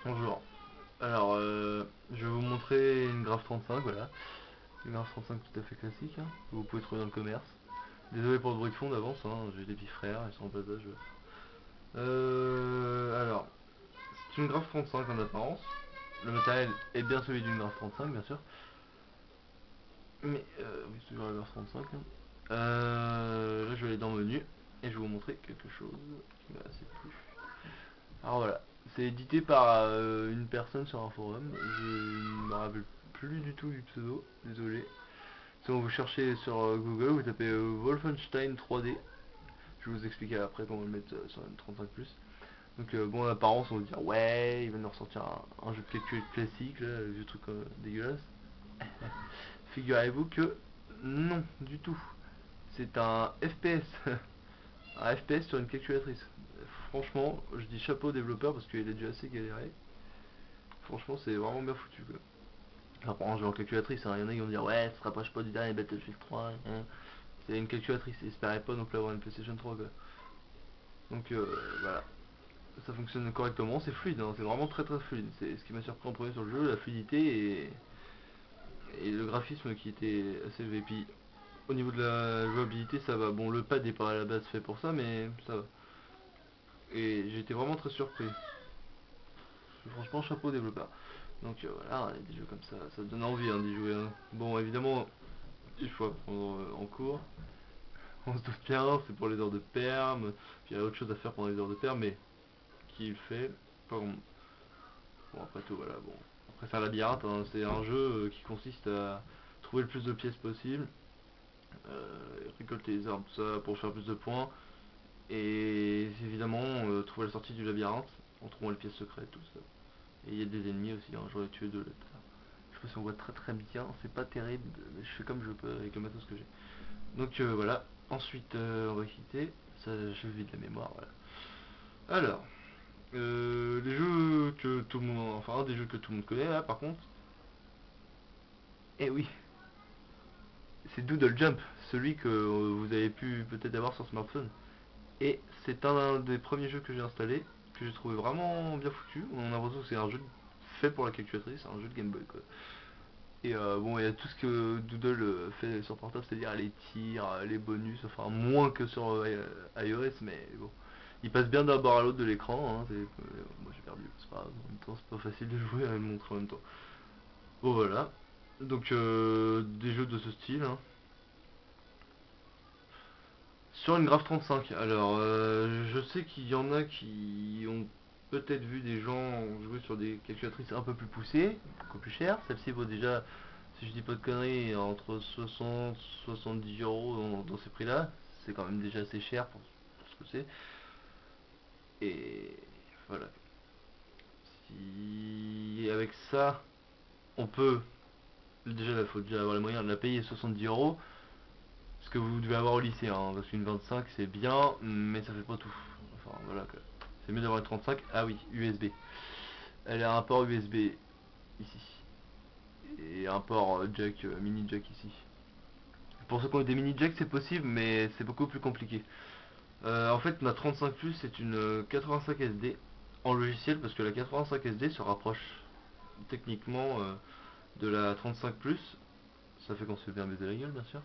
Bonjour. Alors, je vais vous montrer une Graph 35, voilà. Une Graph 35 tout à fait classique, hein, que vous pouvez trouver dans le commerce. Désolé pour le bruit de fond d'avance, hein, j'ai des petits frères, ils sont en bas âge. Alors, c'est une Graph 35 en apparence. Le matériel est bien celui d'une Graph 35, bien sûr. Mais, oui, c'est toujours la Graph 35. Hein. Là, je vais aller dans Menu et je vais vous montrer quelque chose qui m'a assez plu. Alors voilà, c'est édité par une personne sur un forum. Je ne me rappelle plus du tout du pseudo, désolé. Sinon vous cherchez sur Google, vous tapez Wolfenstein 3D. Je vais vous expliquer après comment le mettre sur une 35 plus. Donc bon, en apparence on va dire ouais, il va nous ressortir un jeu de calcul classique, là, un vieux truc dégueulasse. Figurez-vous que non, du tout. C'est un FPS. Un FPS sur une calculatrice. Franchement, je dis chapeau au développeur parce qu'il a dû assez galérer. Franchement, c'est vraiment bien foutu quoi. Alors, par exemple, jeu en calculatrice, hein, y en a qui vont dire ouais, ça se rapproche pas du dernier Battlefield 3. Hein. C'est une calculatrice, espérez pas non plus avoir une PlayStation 3 quoi. Donc voilà, ça fonctionne correctement, c'est fluide, hein, c'est vraiment très très fluide. C'est ce qui m'a surpris en premier sur le jeu, la fluidité et le graphisme qui était assez élevé. Puis au niveau de la jouabilité, ça va. Bon, le pad est pas à la base fait pour ça, mais ça va. Et j'ai été vraiment très surpris. Franchement, chapeau au développeur. Donc voilà, des jeux comme ça donne envie hein, d'y jouer. Hein. Bon, évidemment, il faut apprendre en cours. On se doute bien, c'est pour les heures de perm. Puis il y a autre chose à faire pendant les heures de perm, mais qui le fait pas vraiment. Bon, après tout, voilà. Bon, après c'est un labyrinthe, hein, c'est un jeu qui consiste à trouver le plus de pièces possible, récolter les arbres, tout ça, pour faire plus de points. Et évidemment, trouver la sortie du labyrinthe en trouvant les pièces secrètes, tout ça. Et il y a des ennemis aussi, hein, j'en ai tué deux là. Je sais pas si on voit très très bien, c'est pas terrible, mais je fais comme je peux avec le matos que j'ai. Donc voilà, ensuite on va quitter, ça je vide la mémoire, voilà. Alors, les jeux que tout le monde, enfin un des jeux que tout le monde connaît là par contre, eh oui, c'est Doodle Jump, celui que vous avez pu peut-être avoir sur smartphone. Et c'est un des premiers jeux que j'ai installé, que j'ai trouvé vraiment bien foutu. On a l'impression que c'est un jeu fait pour la calculatrice, un jeu de Game Boy quoi. Et bon, il y a tout ce que Doodle fait sur portable, c'est-à-dire les tirs, les bonus, enfin moins que sur iOS, mais bon. Il passe bien d'un bord à l'autre de l'écran, hein, moi j'ai perdu, c'est pas grave, en même temps c'est pas facile de jouer à le montrer en même temps. Bon voilà, donc des jeux de ce style. Hein. Sur une Graph 35, alors je sais qu'il y en a qui ont peut-être vu des gens jouer sur des calculatrices un peu plus poussées, beaucoup plus chères. Celle-ci vaut déjà, si je dis pas de conneries, entre 60 70 euros dans ces prix-là. C'est quand même déjà assez cher pour ce que c'est. Et voilà. Si avec ça, on peut, déjà il faut déjà avoir les moyens de la payer 70 euros, ce que vous devez avoir au lycée, hein, parce qu'une 25 c'est bien, mais ça fait pas tout. Enfin voilà quoi. C'est mieux d'avoir une 35. Ah oui, USB. Elle a un port USB ici. Et un port jack, mini jack ici. Pour ceux qui ont des mini jack c'est possible, mais c'est beaucoup plus compliqué. En fait, ma 35 Plus c'est une 85 SD en logiciel, parce que la 85 SD se rapproche techniquement de la 35 Plus. Ça fait qu'on se fait bien baiser la gueule, bien sûr.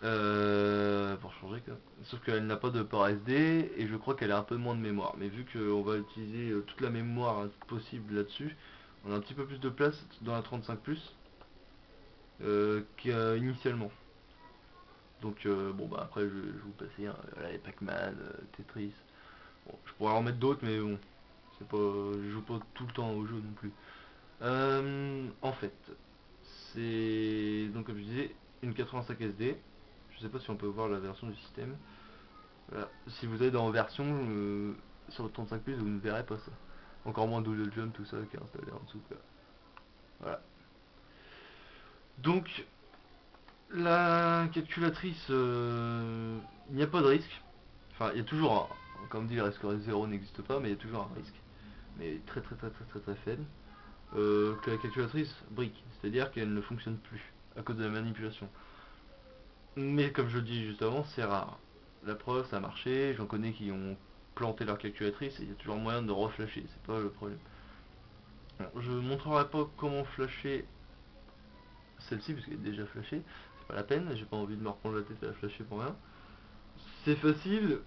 Pour changer quoi. Sauf qu'elle n'a pas de port SD et je crois qu'elle a un peu moins de mémoire. Mais vu qu'on va utiliser toute la mémoire possible là-dessus, on a un petit peu plus de place dans la 35 Plus qu'initialement. Donc bon bah après je vais vous passer hein, voilà, les Pac-Man, Tetris. Bon, je pourrais en mettre d'autres mais bon, c'est pas, je joue pas tout le temps au jeu non plus. En fait, c'est donc comme je disais une 85 SD. Je sais pas si on peut voir la version du système. Voilà. Si vous allez dans version sur le 35 plus, vous ne verrez pas ça. Encore moins Doodle Jump, tout ça qui est installé en dessous. Quoi. Voilà. Donc, la calculatrice, il n'y a pas de risque. Enfin, il y a toujours un. Comme dit, le risque zéro n'existe pas, mais il y a toujours un risque. Mais très très très très très très faible. Que la calculatrice brique. C'est-à-dire qu'elle ne fonctionne plus à cause de la manipulation. Mais comme je le dis juste avant, c'est rare. La preuve, ça a marché. J'en connais qui ont planté leur calculatrice et il y a toujours moyen de reflasher. C'est pas le problème. Bon, je montrerai pas comment flasher celle-ci parce qu'elle est déjà flashée, c'est pas la peine, j'ai pas envie de me reprendre la tête à la flasher pour rien. C'est facile,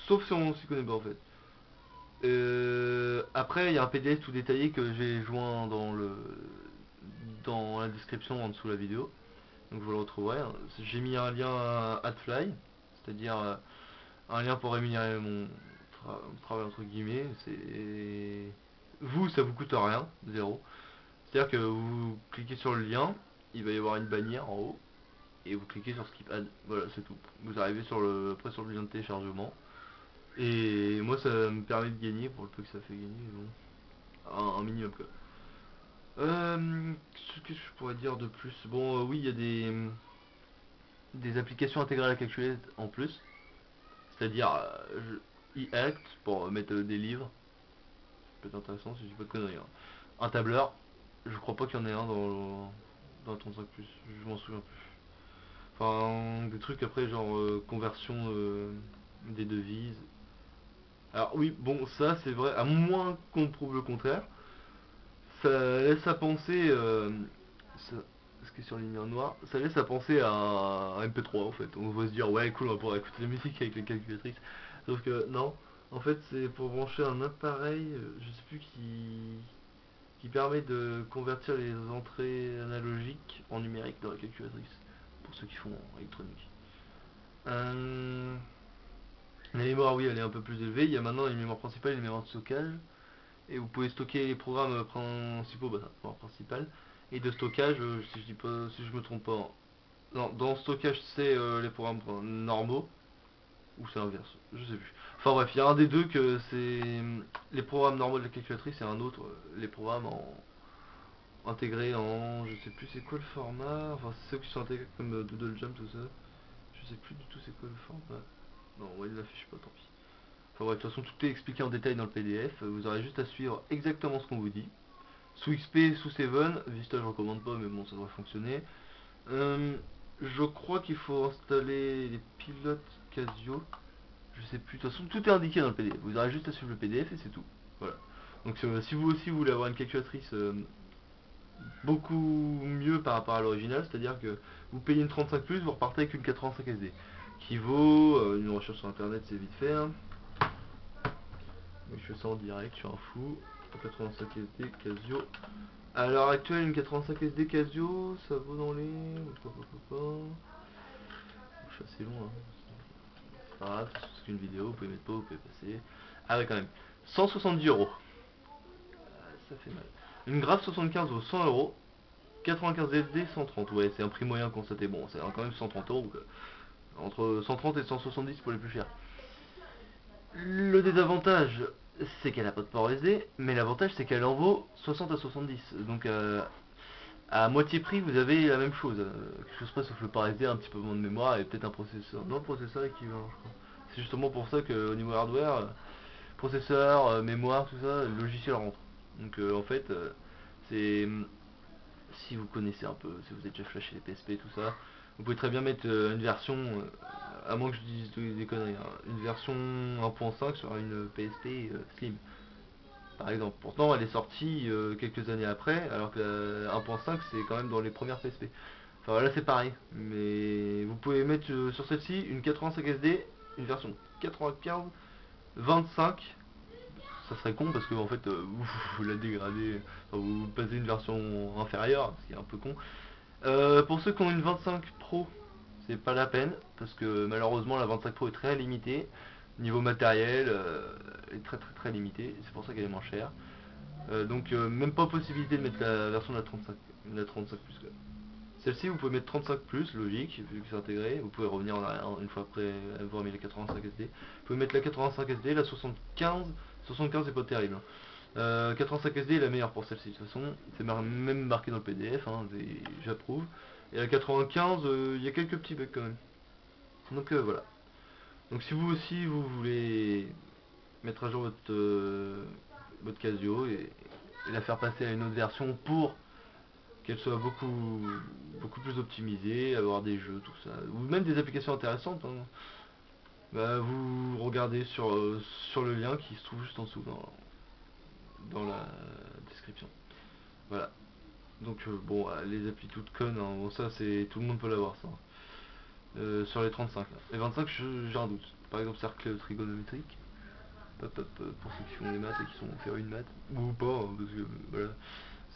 sauf si on s'y connaît pas en fait. Après, il y a un PDF tout détaillé que j'ai joint dans la description en dessous de la vidéo, donc vous le retrouverez. J'ai mis un lien à AdFly, c'est-à-dire un lien pour rémunérer mon travail entre guillemets. C'est vous, ça vous coûte rien, zéro. C'est-à-dire que vous cliquez sur le lien, il va y avoir une bannière en haut, et vous cliquez sur Skip Ad. Voilà, c'est tout. Vous arrivez après sur le lien de téléchargement. Et moi, ça me permet de gagner, pour le peu que ça fait gagner, bon, un minimum quoi. Ce que je pourrais dire de plus? Bon, oui, il y a des applications intégrées à la calculette en plus. C'est-à-dire e-act pour mettre des livres. Ça peut être intéressant si je dis pas de conneries, hein. Un tableur, je crois pas qu'il y en ait un dans le 35+, je m'en souviens plus. Enfin, des trucs après, genre conversion des devises. Alors oui, bon, ça c'est vrai, à moins qu'on prouve le contraire, ça laisse à penser, ce qui est surligné en noir, ça laisse à penser à un MP3 en fait. On va se dire, ouais, cool, on va pouvoir écouter la musique avec les calculatrices. Sauf que non, en fait, c'est pour brancher un appareil, je sais plus qui permet de convertir les entrées analogiques en numérique dans la calculatrice. Pour ceux qui font en électronique. Euh, la mémoire, oui, elle est un peu plus élevée. Il y a maintenant une mémoire principale et une mémoire de stockage. Et vous pouvez stocker les programmes principaux, bah, la mémoire principale. Et de stockage, si je dis pas, si je me trompe pas. Non, dans le stockage, c'est les programmes normaux. Ou c'est inverse, je sais plus. Enfin bref, il y a un des deux que c'est les programmes normaux de la calculatrice et un autre, les programmes intégrés en. Je sais plus c'est quoi le format. Enfin, c'est ceux qui sont intégrés comme Doodle Jump, tout ça. Je sais plus du tout c'est quoi le format. Non, ouais, il l'affiche pas, tant pis. Enfin bref, de toute façon, tout est expliqué en détail dans le PDF. Vous aurez juste à suivre exactement ce qu'on vous dit. Sous XP, sous 7, Vista je recommande pas, mais bon, ça devrait fonctionner. Je crois qu'il faut installer les pilotes Casio. Je sais plus, de toute façon, tout est indiqué dans le PDF. Vous aurez juste à suivre le PDF et c'est tout. Voilà. Donc, si vous aussi voulez avoir une calculatrice beaucoup mieux par rapport à l'original, c'est-à-dire que vous payez une 35+, vous repartez avec une 85 SD. Qui vaut, une recherche sur internet, c'est vite fait, hein. Mais je fais ça en direct, je suis un fou. 85 SD Casio. À l'heure actuelle, une 85 SD Casio, ça vaut dans les. Je suis assez loin, hein. C'est pas grave, c'est qu'une vidéo, vous pouvez mettre pas, vous pouvez passer. Ah ouais, quand même. 170 euros. Ça fait mal. Une Graph 75 vaut 100 euros. 95 SD 130. Ouais, c'est un prix moyen constaté. Bon, c'est quand même 130 euros. Entre 130 et 170 pour les plus chers. Le désavantage, c'est qu'elle a pas de port SD, mais l'avantage, c'est qu'elle en vaut 60 à 70. Donc, à moitié prix, vous avez la même chose. Quelque chose près, sauf le port SD, un petit peu moins de mémoire et peut-être un processeur. Non, processeur équivalent, je crois. C'est justement pour ça qu'au niveau hardware, processeur, mémoire, tout ça, le logiciel rentre. Donc, en fait, c'est si vous connaissez un peu, si vous avez déjà flashé les PSP, tout ça, vous pouvez très bien mettre une version, à moins que je dise des conneries, hein, une version 1.5 sur une PSP Slim, par exemple. Pourtant, elle est sortie quelques années après, alors que la 1.5 c'est quand même dans les premières PSP. Enfin là c'est pareil, mais vous pouvez mettre sur celle-ci une 85 SD, une version 95, 25. Ça serait con parce que en fait vous la dégradez, enfin, vous passez une version inférieure, ce qui est un peu con. Pour ceux qui ont une 25 Pro, c'est pas la peine parce que malheureusement la 25 Pro est très limitée. Niveau matériel, elle est très très très limitée. C'est pour ça qu'elle est moins chère. Donc même pas possibilité de mettre la version de la 35 plus quoi. Celle-ci vous pouvez mettre 35 plus, logique, vu que c'est intégré. Vous pouvez revenir en arrière une fois après avoir mis la 85 SD. Vous pouvez mettre la 85 SD, la 75. 75 c'est pas terrible, hein. 85 SD est la meilleure pour celle-ci de toute façon, c'est même marqué dans le PDF, hein, j'approuve. Et la 95, il y a quelques petits bugs quand même. Donc voilà. Donc si vous aussi vous voulez mettre à jour votre Casio et la faire passer à une autre version pour qu'elle soit beaucoup plus optimisée, avoir des jeux, tout ça, ou même des applications intéressantes, hein, bah, vous regardez sur le lien qui se trouve juste en dessous dans la description. description. Voilà. Donc bon, les applis toutes connes, hein, bon, ça c'est tout le monde peut l'avoir ça. Sur les 35. Là. Les 25, j'ai un doute. Par exemple, cercle trigonométrique. Hop, hop, pour ceux qui font les maths et qui sont faire une maths. Ou pas, hein, parce que voilà,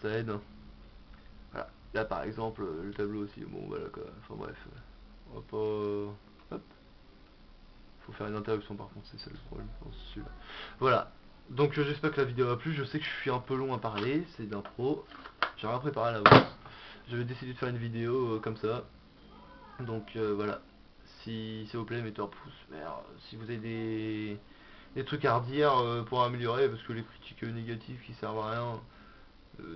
ça aide. Hein. Voilà. Là par exemple, le tableau aussi. Bon voilà quoi. Enfin bref. On va pas. Hop. Faut faire une interruption par contre, c'est ça le problème. Bon, celui-là. Voilà. Donc j'espère que la vidéo a plu. Je sais que je suis un peu long à parler. C'est d'impro. J'ai rien préparé à l'avance. J'avais décidé de faire une vidéo comme ça. Donc voilà. Si s'il vous plaît, mettez un pouce vert. Si vous avez des trucs à redire pour améliorer, parce que les critiques négatives qui servent à rien,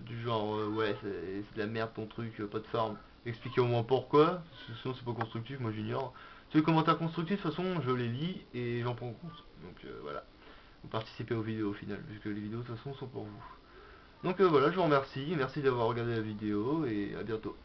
du genre ouais c'est de la merde ton truc, pas de farm, expliquez au moins pourquoi, parce que sinon c'est pas constructif, moi j'ignore. Tous les commentaires constructifs, de toute façon je les lis et j'en prends compte. Donc voilà, vous participez aux vidéos au final, puisque les vidéos de toute façon sont pour vous. Donc voilà, je vous remercie, merci d'avoir regardé la vidéo et à bientôt.